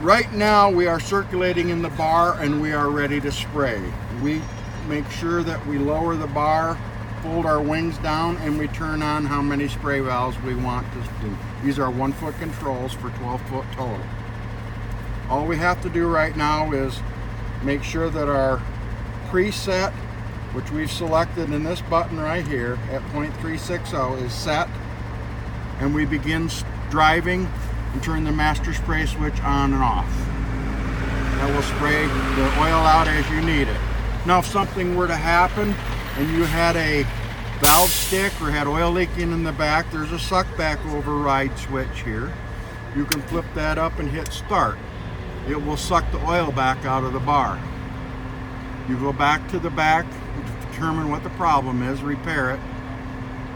Right now we are circulating in the bar and we are ready to spray. We make sure that we lower the bar, fold our wings down, and we turn on how many spray valves we want to do. These are 1 foot controls for 12 foot total. All we have to do right now is make sure that our preset, which we've selected in this button right here at 0.360, is set, and we begin driving and turn the master spray switch on and off. That will spray the oil out as you need it. Now if something were to happen and you had a valve stick or had oil leaking in the back, there's a suck back override switch here. You can flip that up and hit start. It will suck the oil back out of the bar. You go back to the back, determine what the problem is, repair it,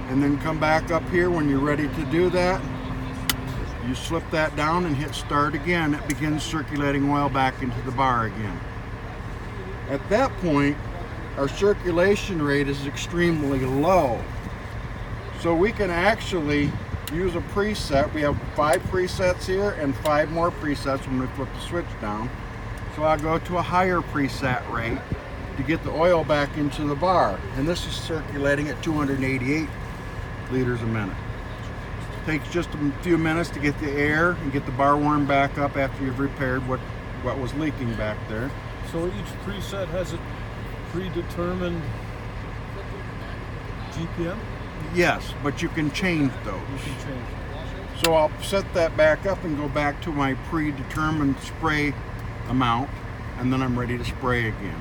and then come back up here when you're ready to do that. You slip that down and hit start again. It begins circulating oil back into the bar again. At that point, our circulation rate is extremely low. So we can actually use a preset. We have 5 presets here and 5 more presets when we flip the switch down. So I'll go to a higher preset rate to get the oil back into the bar. And this is circulating at 288 liters a minute. Takes just a few minutes to get the air and get the bar warmed back up after you've repaired what was leaking back there. So each preset has a predetermined GPM? Yes, but you can change those. You can change. So I'll set that back up and go back to my predetermined spray amount, and then I'm ready to spray again.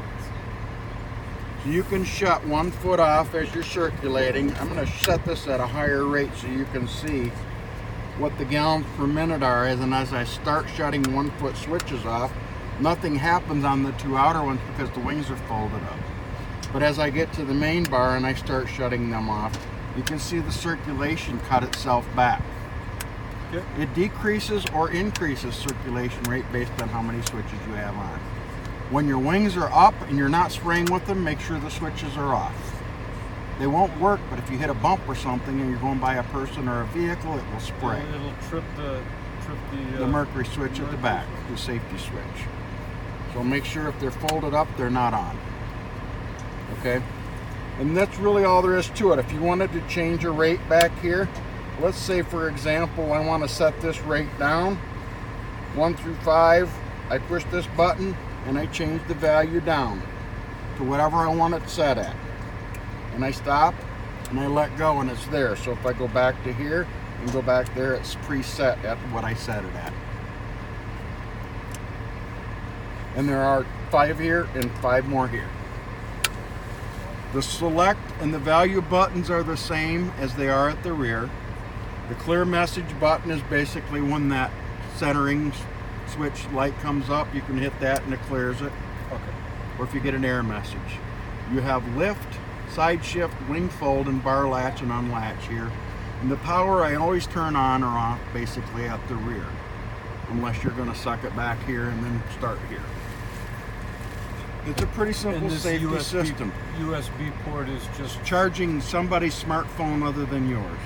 So you can shut 1 foot off as you're circulating. I'm going to set this at a higher rate so you can see what the gallons per minute are. And as I start shutting 1 foot switches off, nothing happens on the 2 outer ones because the wings are folded up. But as I get to the main bar and I start shutting them off, you can see the circulation cut itself back. Okay. It decreases or increases circulation rate based on how many switches you have on. When your wings are up and you're not spraying with them, make sure the switches are off. They won't work, but if you hit a bump or something and you're going by a person or a vehicle, it will spray. It'll trip the mercury switch at the back, the safety switch. So make sure if they're folded up, they're not on. Okay? And that's really all there is to it. If you wanted to change a rate back here, let's say for example, I want to set this rate down, 1 through 5, I push this button and I change the value down to whatever I want it set at. And I stop and I let go and it's there. So if I go back to here and go back there, it's preset at what I set it at. And there are 5 here and 5 more here. The select and the value buttons are the same as they are at the rear. The clear message button is basically when that centering switch light comes up, you can hit that and it clears it. Okay. Or if you get an error message. You have lift, side shift, wing fold, and bar latch and unlatch here. And the power I always turn on or off basically at the rear, unless you're going to suck it back here and then start here. It's a pretty simple safety system. USB port is just charging somebody's smartphone other than yours.